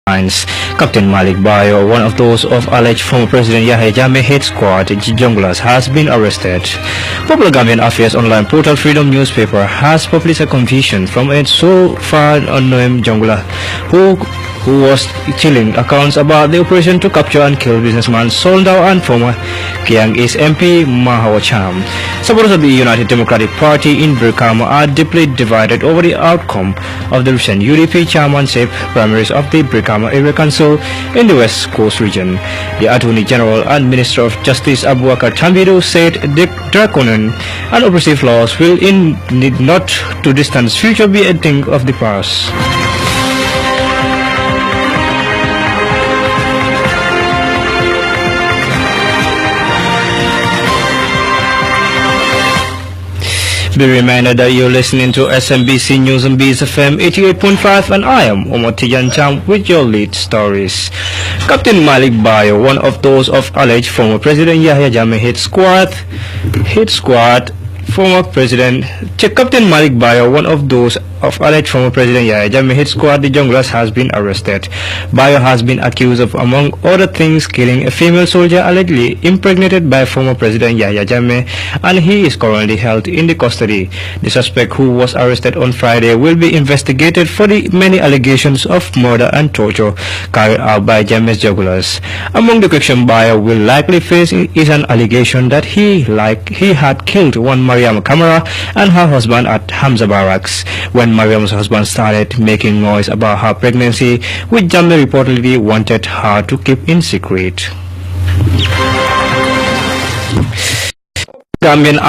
headlines. Captain Malik Bayo, one of those of alleged former President Yahya Jammeh hate squad junglers, has been arrested. Popular Gambian Affairs online portal Freedom newspaper has published a confession from a so far unknown jungler who was chilling accounts about the operation to capture and kill businessman Soldau and former Kiang East MP Cham. Supporters of the United Democratic Party in Brikama are deeply divided over the outcome of the recent UDP chairmanship primaries of the Brikama Area Council in the West Coast region. The Attorney General and Minister of Justice Abubakar Tambido said the draconian and oppressive laws will in the not too distant future be a thing of the past. Be reminded that you're listening to SMBC News and Beats FM 88.5 and I am Omar Tijan Cham with your lead stories. Captain Malik Bayo, one of those of alleged former President Yahya Jammeh hit squad, former President Captain Malik Bayo, one of those of alleged former President Yahya Jammeh hit squad, the junglers, has been arrested. Bayo has been accused of, among other things, killing a female soldier allegedly impregnated by former President Yahya Jammeh, and he is currently held in the custody. The suspect, who was arrested on Friday, will be investigated for the many allegations of murder and torture carried out by Jammeh's jugglers. Among the questions Bayo will likely face is an allegation that he had killed one Mariam Kamara and her husband at Hamza Barracks when Mariam's husband started making noise about her pregnancy, which Jammeh reportedly wanted her to keep in secret. Gambian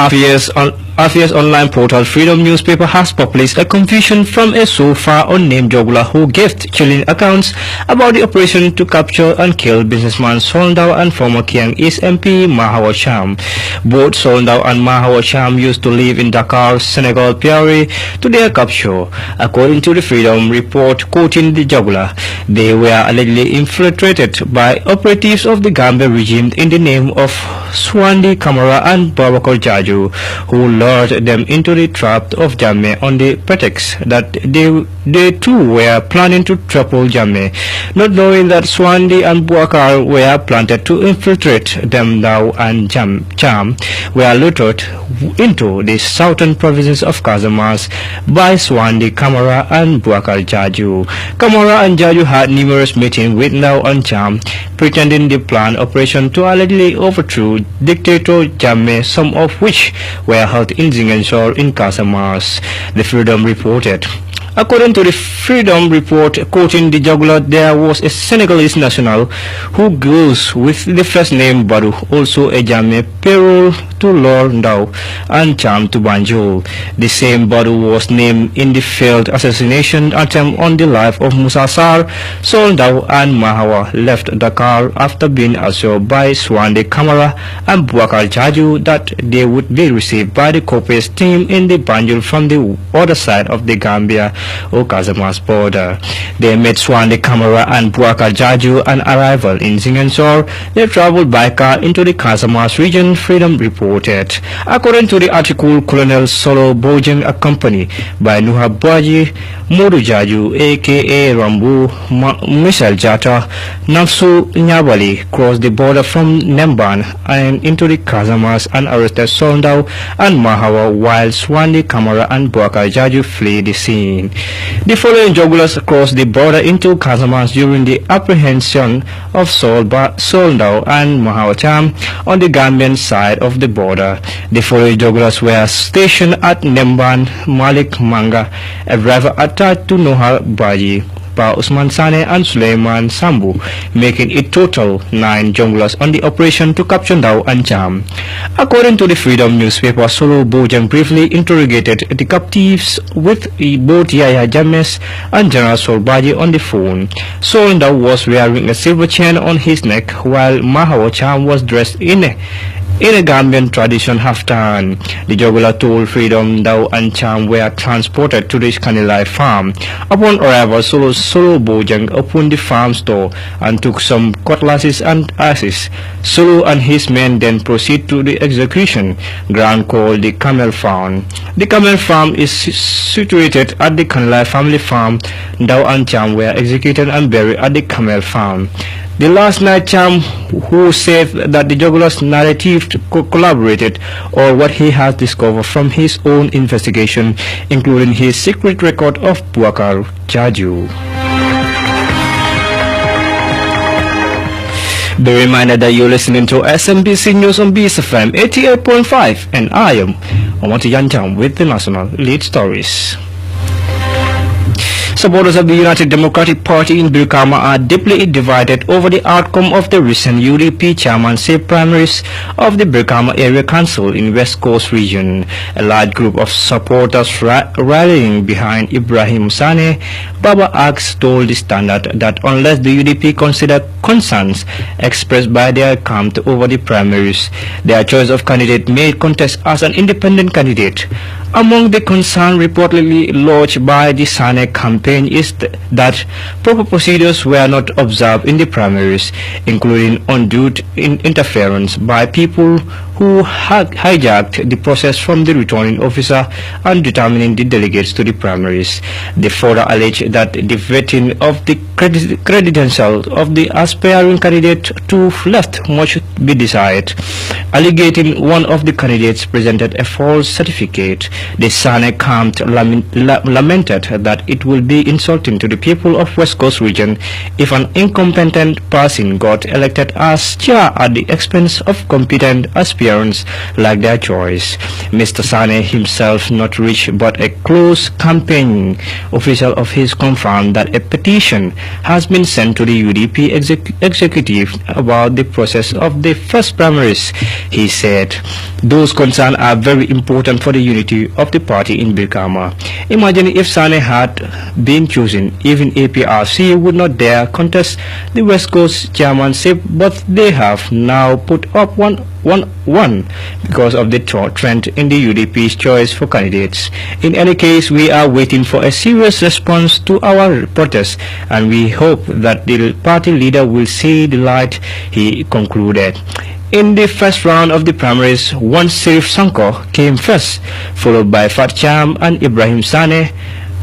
Affairs online portal Freedom newspaper has published a confession from a so far unnamed juggler who gave chilling accounts about the operation to capture and kill businessman Soldau and former Kiang East MP Cham. Both Soldau and Cham used to live in Dakar, Senegal, prior to their capture. According to the Freedom report quoting the juggler, they were allegedly infiltrated by operatives of the Gambia regime in the name of Swandi Kamara and Babakol Jaju, who lured them into the trap of Jammeh on the pretext that they too were planning to topple Jammeh, not knowing that Swandi and Buakar were planted to infiltrate them. Now and Cham were lured into the southern provinces of Casamance by Swandi Kamara and Buakar Jaju. Kamara and Jaju had numerous meetings with Now and Cham, pretending the planned operation to allegedly overthrow dictator Jammeh, some of which were held in Zingenshore in Casamance, the Freedom reported. According to the Freedom report quoting the juggler, there was a Senegalese national who goes with the first name Badu, also a Jammeh payroll to Lord Ndao and Cham to Banjul. The same Badu was named in the failed assassination attempt on the life of Musa Sarr. Soldau and Mahawa left Dakar after being assured by Swande Kamara and Buakar Jaju that they would be received by the Kopes team in the Banjul from the other side of the Gambia or Casamance border. They met Swande Kamara and Buakar Jaju and arrival in Zingenshore. They traveled by car into the Casamance region, Freedom reported. According to the article, Colonel Solo Bojeng, accompanied by Nuha Baji, Modu Jaju, aka Rambu, Michel Jata, Nafsu Nyabali, crossed the border from Nemban and into the Casamance and arrested Soldau and Mahawa, while Swande Kamara and Buakar Jaju flee the scene. The following jugglers crossed the border into Casamance during the apprehension of Soldau and Mahawa Cham on the Gambian side of the border. The following jugglers were stationed at Nemban, Malik Manga, a driver attached to Noha Baji, Pa Usman Sane and Suleiman Sambu, making it total 9 junglers on the operation to capture Ndao and Cham. According to the Freedom newspaper, Solo Bojang briefly interrogated the captives with both Yahya Jammeh and General Solbaji on the phone. Ndao was wearing a silver chain on his neck, while Mahawa Cham was dressed in In a Gambian tradition haftan, the juggler told Freedom, Dow and Cham were transported to the Kanilai farm. Upon arrival, Solo Bojang opened the farm store and took some cutlasses and axes. Solo and his men then proceed to the execution ground called the Camel Farm. The Camel Farm is situated at the Kanilai family farm. Dow and Cham were executed and buried at the Camel Farm. The last night, Cham, who said that the juggler's narrative collaborated or what he has discovered from his own investigation, including his secret record of Buakar Jaju. Be reminded that you're listening to SMBC News on BSFM 88.5, and I am Omar tijan with the national lead stories. Supporters of the United Democratic Party in Brikama are deeply divided over the outcome of the recent UDP chairmanship primaries of the Brikama Area Council in West Coast region. A large group of supporters rallying behind Ibrahim Sane Baba Ax told the Standard that unless the UDP consider concerns expressed by their camp over the primaries, their choice of candidate may contest as an independent candidate. Among the concerns reportedly lodged by the Sane campaign is that proper procedures were not observed in the primaries, including undue interference by people who hijacked the process from the returning officer and determining the delegates to the primaries. They further allege that the vetting of the credentials of the aspiring candidate to left much to be desired, alleging one of the candidates presented a false certificate. The Sane camp lamented that it will be insulting to the people of West Coast region if an incompetent person got elected as chair at the expense of competent aspirants like their choice. Mr. Sane himself not rich but a close campaign official of his confirmed that a petition has been sent to the UDP executive about the process of the first primaries. He said, "Those concerns are very important for the unity of the party in Brikama. Imagine if Sane had been chosen, even APRC would not dare contest the West Coast chairmanship, but they have now put up one because of the trend in the UDP's choice for candidates. In any case, we are waiting for a serious response to our protest, and we hope that the party leader will see the light," he concluded. In the first round of the primaries, one Sirif Sanko came first, followed by Fat Cham and Ibrahim Sane.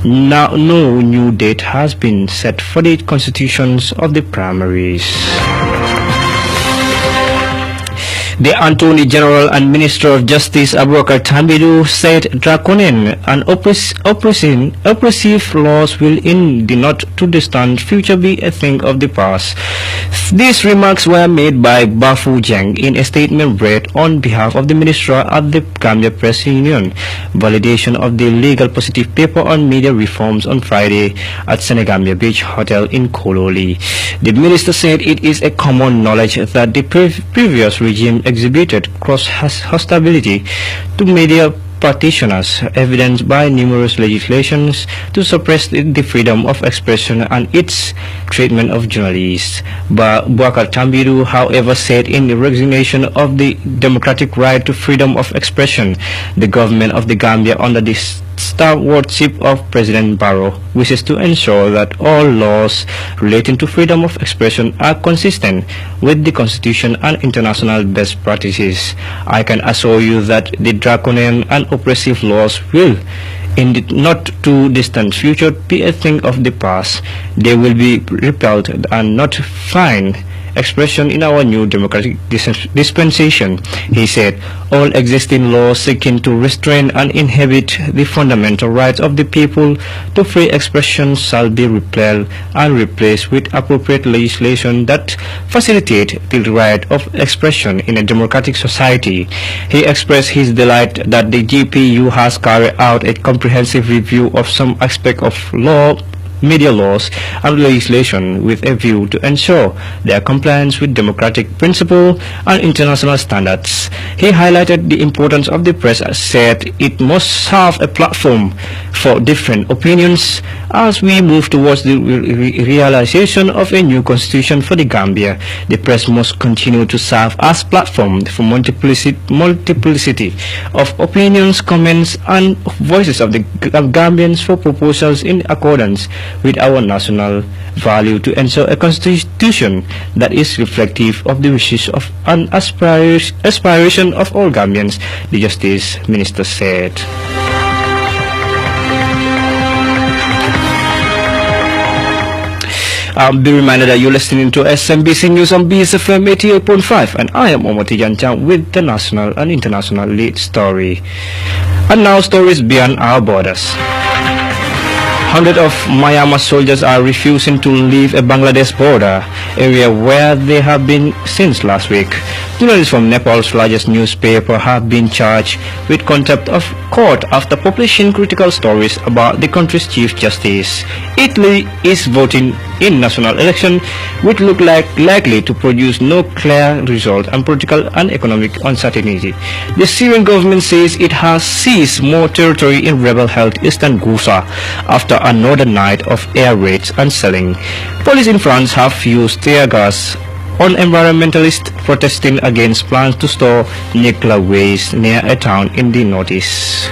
Now, no new date has been set for the constitutions of the primaries. The Attorney General and Minister of Justice Abubakar Tambidu said draconian and oppressive laws will in the not too distant future be a thing of the past. These remarks were made by Bafu Jeng in a statement read on behalf of the Minister at the Gambia Press Union. Validation of the legal positive paper on media reforms on Friday at Senegambia Beach Hotel in Kololi. The Minister said it is a common knowledge that the previous regime exhibited cross-hostility to media practitioners, evidenced by numerous legislations to suppress the freedom of expression and its treatment of journalists. But Buakar Tambiru, however, said in the resignation of the democratic right to freedom of expression, the government of the Gambia under the stewardship of President Barrow wishes to ensure that all laws relating to freedom of expression are consistent with the Constitution and international best practices. I can assure you that the draconian and oppressive laws will in the not too distant future be a thing of the past. They will be repealed and not find expression in our new democratic dispensation, he said. All existing laws seeking to restrain and inhibit the fundamental rights of the people to free expression shall be repealed and replaced with appropriate legislation that facilitate the right of expression in a democratic society. He expressed his delight that the GPU has carried out a comprehensive review of some aspect of law media laws and legislation with a view to ensure their compliance with democratic principle and international standards. He highlighted the importance of the press and said it must serve a platform for different opinions as we move towards the realization of a new constitution for the Gambia. The press must continue to serve as platform for multiplicity of opinions, comments and voices of the Gambians for proposals in accordance with our national value to ensure a constitution that is reflective of the wishes of and aspiration of all Gambians, the Justice Minister said. Be reminded that you're listening to SMBC News on BSFM 88.5 and I am Omar Tijan with the national and international lead story. And now stories beyond our borders. Hundreds of Myanmar soldiers are refusing to leave a Bangladesh border area where they have been since last week. Journalists from Nepal's largest newspaper have been charged with contempt of court after publishing critical stories about the country's Chief Justice. Italy is voting in national election which look likely to produce no clear result and political and economic uncertainty. The Syrian government says it has seized more territory in rebel-held eastern Ghouta after another night of air raids and shelling. Police in France have used tear gas on environmentalists protesting against plans to store nuclear waste near a town in the northeast.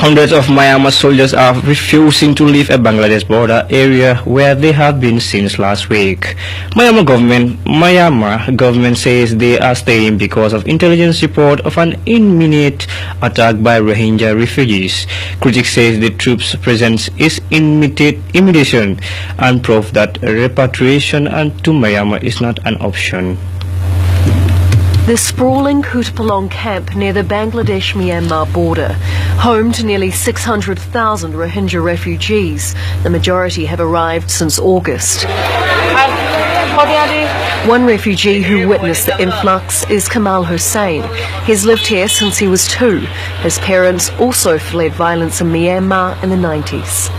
Hundreds of Myanmar soldiers are refusing to leave a Bangladesh border area where they have been since last week. Myanmar government says they are staying because of intelligence report of an imminent attack by Rohingya refugees. Critics say the troops' presence is intimidation and proof that repatriation to Myanmar is not an option. The sprawling Kutupalong camp near the Bangladesh-Myanmar border, home to nearly 600,000 Rohingya refugees. The majority have arrived since August. One refugee who witnessed the influx is Kamal Hussein. He's lived here since he was 2. His parents also fled violence in Myanmar in the 90s.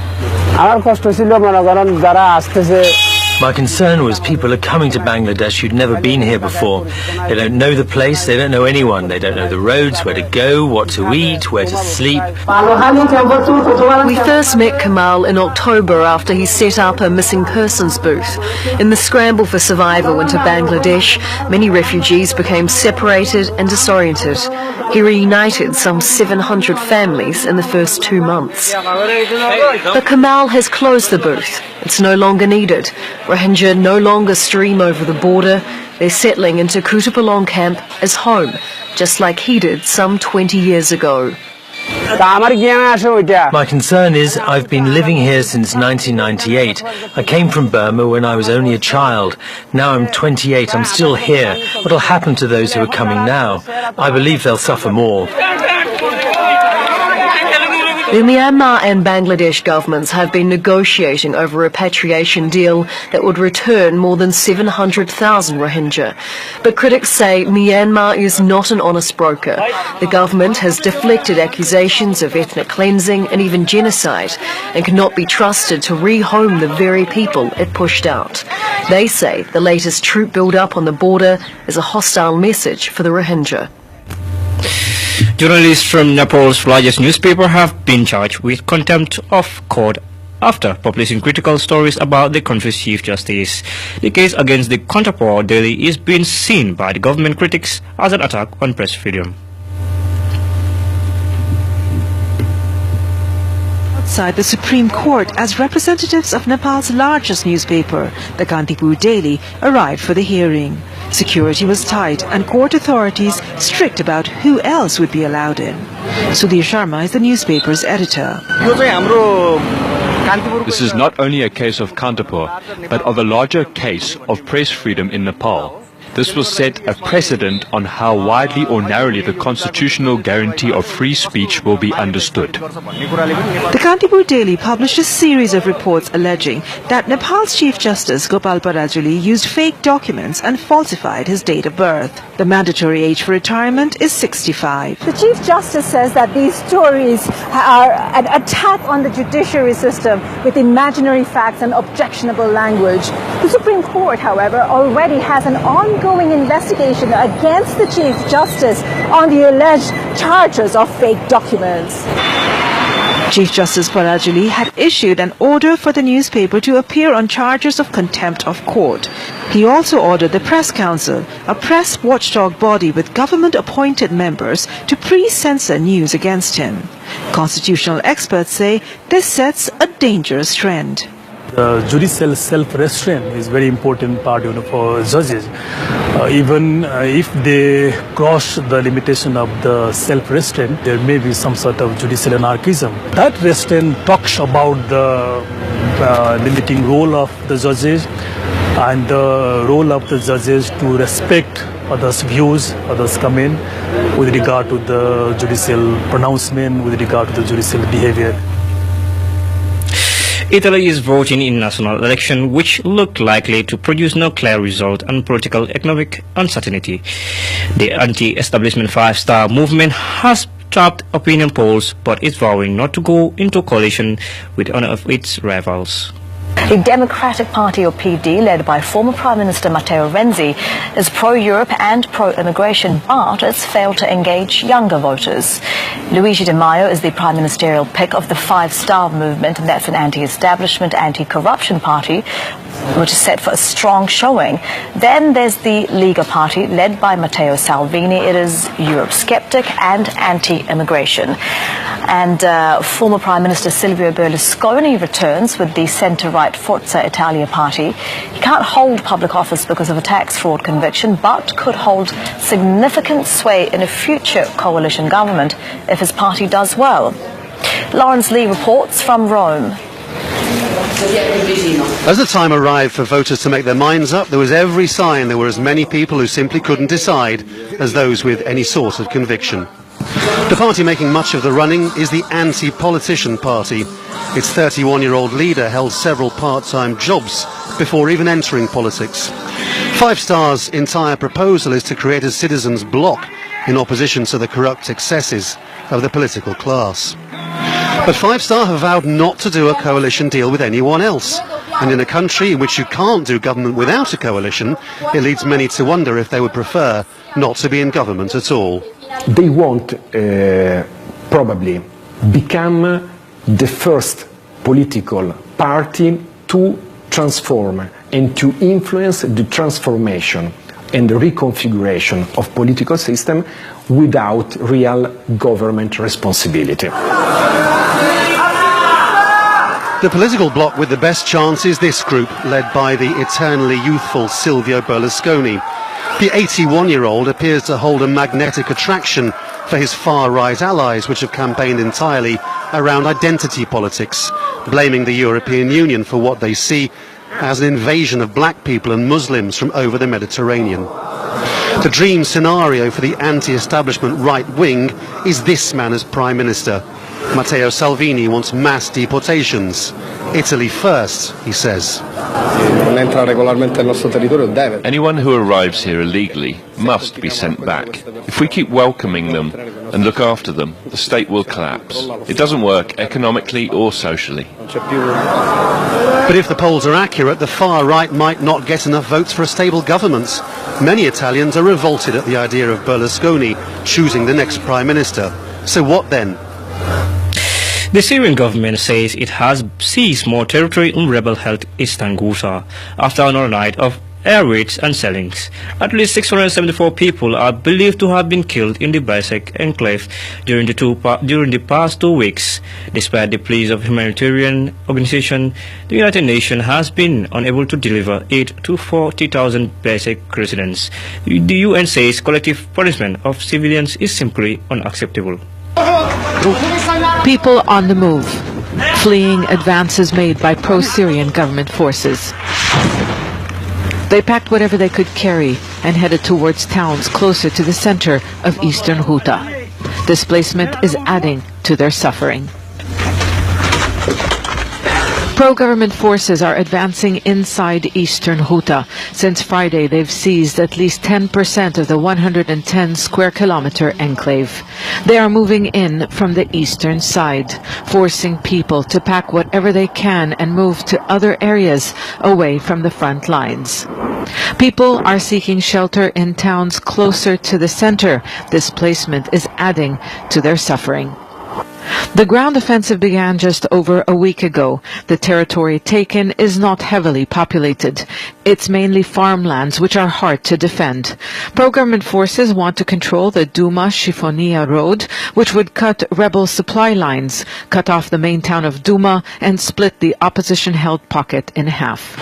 My concern was people are coming to Bangladesh who'd never been here before. They don't know the place, they don't know anyone, they don't know the roads, where to go, what to eat, where to sleep. We first met Kamal in October after he set up a missing persons booth. In the scramble for survival into Bangladesh, many refugees became separated and disoriented. He reunited some 700 families in the first 2 months. But Kamal has closed the booth. It's no longer needed. Rohingya no longer stream over the border. They're settling into Kutupalong camp as home, just like he did some 20 years ago. My concern is I've been living here since 1998. I came from Burma when I was only a child. Now I'm 28, I'm still here. What'll happen to those who are coming now? I believe they'll suffer more. The Myanmar and Bangladesh governments have been negotiating over a repatriation deal that would return more than 700,000 Rohingya. But critics say Myanmar is not an honest broker. The government has deflected accusations of ethnic cleansing and even genocide and cannot be trusted to rehome the very people it pushed out. They say the latest troop build-up on the border is a hostile message for the Rohingya. Journalists from Nepal's largest newspaper have been charged with contempt of court after publishing critical stories about the country's Chief Justice. The case against the counterpart daily is being seen by the government critics as an attack on press freedom. Outside the Supreme Court, as representatives of Nepal's largest newspaper, the Kantipur Daily, arrived for the hearing. Security was tight and court authorities strict about who else would be allowed in. Sudhir Sharma is the newspaper's editor. This is not only a case of Kantipur, but of a larger case of press freedom in Nepal. This will set a precedent on how widely or narrowly the constitutional guarantee of free speech will be understood. The Kantipur Daily published a series of reports alleging that Nepal's Chief Justice Gopal Parajuli used fake documents and falsified his date of birth. The mandatory age for retirement is 65. The Chief Justice says that these stories are an attack on the judiciary system with imaginary facts and objectionable language. The Supreme Court, however, already has an ongoing investigation against the Chief Justice on the alleged charges of fake documents. Chief Justice Parajuli had issued an order for the newspaper to appear on charges of contempt of court. He also ordered the Press Council, a press watchdog body with government-appointed members, to pre-censor news against him. Constitutional experts say this sets a dangerous trend. The judicial self-restraint is very important part, for judges. Even if they cross the limitation of the self-restraint, there may be some sort of judicial anarchism. That restraint talks about the limiting role of the judges and the role of the judges to respect others' views, others' come in with regard to the judicial pronouncement, with regard to the judicial behavior. Italy is voting in national election which look likely to produce no clear result and political economic uncertainty. The anti-establishment five-star movement has topped opinion polls but is vowing not to go into coalition with one of its rivals. The Democratic Party, or PD, led by former Prime Minister Matteo Renzi, is pro-Europe and pro-immigration, but it's failed to engage younger voters. Luigi Di Maio is the prime ministerial pick of the Five-Star Movement, and that's an anti-establishment, anti-corruption party, which is set for a strong showing. Then there's the Lega Party, led by Matteo Salvini. It is Europe-skeptic and anti-immigration. And former Prime Minister Silvio Berlusconi returns with the centre-right Forza Italia party. He can't hold public office because of a tax fraud conviction, but could hold significant sway in a future coalition government if his party does well. Lawrence Lee reports from Rome. As the time arrived for voters to make their minds up, there was every sign there were as many people who simply couldn't decide as those with any sort of conviction. The party making much of the running is the Anti-Politician Party. Its 31-year-old leader held several part-time jobs before even entering politics. Five Star's entire proposal is to create a citizens' bloc in opposition to the corrupt excesses of the political class. But Five Star have vowed not to do a coalition deal with anyone else. And in a country in which you can't do government without a coalition, it leads many to wonder if they would prefer not to be in government at all. They want probably become the first political party to transform and to influence the transformation and the reconfiguration of political system without real government responsibility. The political bloc with the best chance is this group, led by the eternally youthful Silvio Berlusconi. The 81-year-old appears to hold a magnetic attraction for his far-right allies, which have campaigned entirely around identity politics, blaming the European Union for what they see as an invasion of black people and Muslims from over the Mediterranean. The dream scenario for the anti-establishment right wing is this man as Prime Minister. Matteo Salvini wants mass deportations. Italy first, he says. Anyone who arrives here illegally must be sent back. If we keep welcoming them and look after them, the state will collapse. It doesn't work economically or socially. But if the polls are accurate, the far right might not get enough votes for a stable government. Many Italians are revolted at the idea of Berlusconi choosing the next Prime Minister. So what then? The Syrian government says it has seized more territory in rebel-held Eastern Ghouta after another night of air raids and shellings. At least 674 people are believed to have been killed in the Baisek enclave during the past 2 weeks. Despite the pleas of humanitarian organization, the United Nations has been unable to deliver aid to 40,000 Baisek residents. The UN says collective punishment of civilians is simply unacceptable. People on the move, fleeing advances made by pro-Syrian government forces. They packed whatever they could carry, and headed towards towns closer to the center of eastern Ghouta. Displacement is adding to their suffering. Pro-government forces are advancing inside eastern Ghouta. Since Friday, they've seized at least 10% of the 110 square kilometer enclave. They are moving in from the eastern side, forcing people to pack whatever they can and move to other areas away from the front lines. People are seeking shelter in towns closer to the center. Displacement is adding to their suffering. The ground offensive began just over a week ago. The territory taken is not heavily populated. It's mainly farmlands which are hard to defend. Pro-government forces want to control the Douma-Shifonia road, which would cut rebel supply lines, cut off the main town of Douma, and split the opposition-held pocket in half.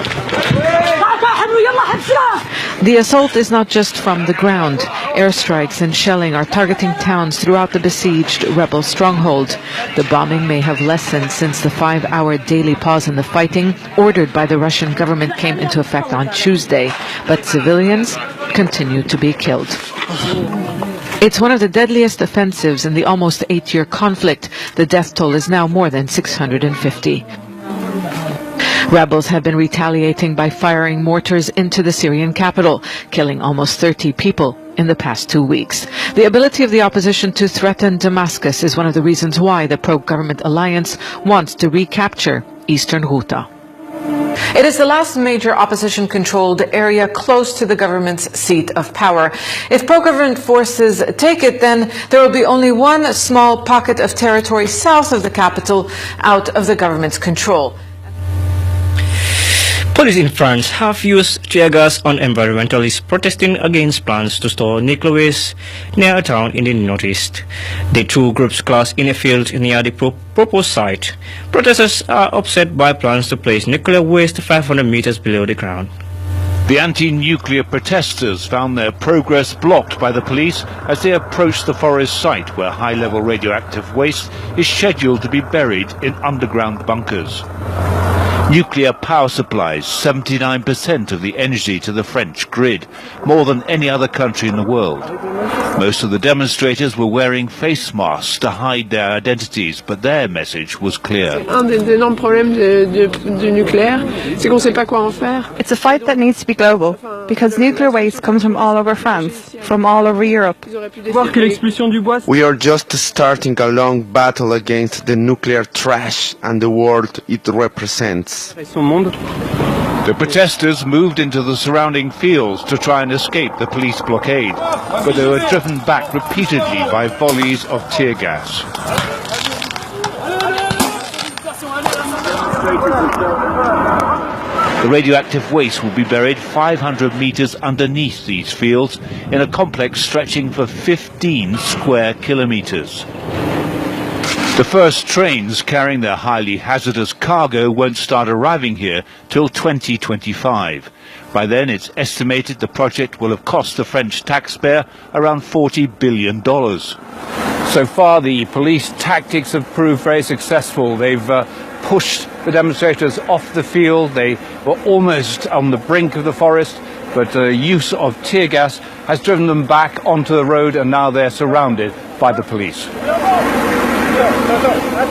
The assault is not just from the ground. Airstrikes and shelling are targeting towns throughout the besieged rebel stronghold. The bombing may have lessened since the 5-hour daily pause in the fighting ordered by the Russian government came into effect on Tuesday, but civilians continue to be killed. It's one of the deadliest offensives in the almost 8-year conflict. The death toll is now more than 650. Rebels have been retaliating by firing mortars into the Syrian capital, killing almost 30 people in the past 2 weeks. The ability of the opposition to threaten Damascus is one of the reasons why the pro-government alliance wants to recapture eastern Ghouta. It is the last major opposition-controlled area close to the government's seat of power. If pro-government forces take it, then there will be only one small pocket of territory south of the capital out of the government's control. Police in France have used tear gas on environmentalists protesting against plans to store nuclear waste near a town in the northeast. The two groups clashed in a field near the proposed site. Protesters are upset by plans to place nuclear waste 500 meters below the ground. The anti-nuclear protesters found their progress blocked by the police as they approached the forest site where high-level radioactive waste is scheduled to be buried in underground bunkers. Nuclear power supplies 79% of the energy to the French grid, more than any other country in the world. Most of the demonstrators were wearing face masks to hide their identities, but their message was clear. It's a fight that needs to be global, because nuclear waste comes from all over France, from all over Europe. We are just starting a long battle against the nuclear trash and the world it represents. The protesters moved into the surrounding fields to try and escape the police blockade, but they were driven back repeatedly by volleys of tear gas. The radioactive waste will be buried 500 meters underneath these fields in a complex stretching for 15 square kilometers. The first trains carrying their highly hazardous cargo won't start arriving here till 2025. By then, it's estimated the project will have cost the French taxpayer around $40 billion. So far, the police tactics have proved very successful. They've pushed the demonstrators off the field. They were almost on the brink of the forest, but the use of tear gas has driven them back onto the road, and now they're surrounded by the police.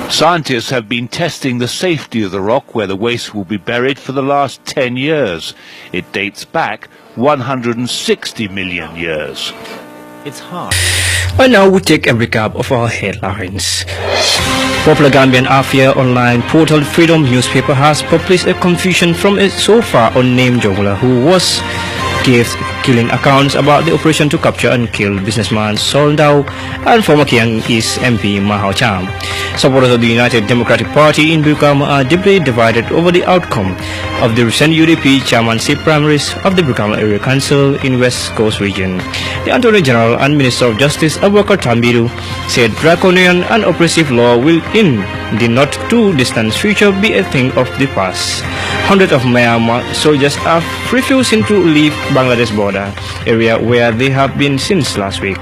Scientists have been testing the safety of the rock where the waste will be buried for the last 10 years. It dates back 160 million years. It's hard. And now we take a recap of our headlines. Popular Gambian Afia online portal Freedom newspaper has published a confession from a so far unnamed juggler who was gave killing accounts about the operation to capture and kill businessman Sol Dao and former Kiang East MP Cham. Supporters of the United Democratic Party in Brikama are deeply divided over the outcome of the recent UDP chairmanship primaries of the Brikama Area Council in West Coast region. The Attorney General and Minister of Justice Abubakar Tambiru said draconian and oppressive law will in the not too distant future be a thing of the past. Hundreds of Myanmar soldiers are refusing to leave Bangladesh border area where they have been since last week.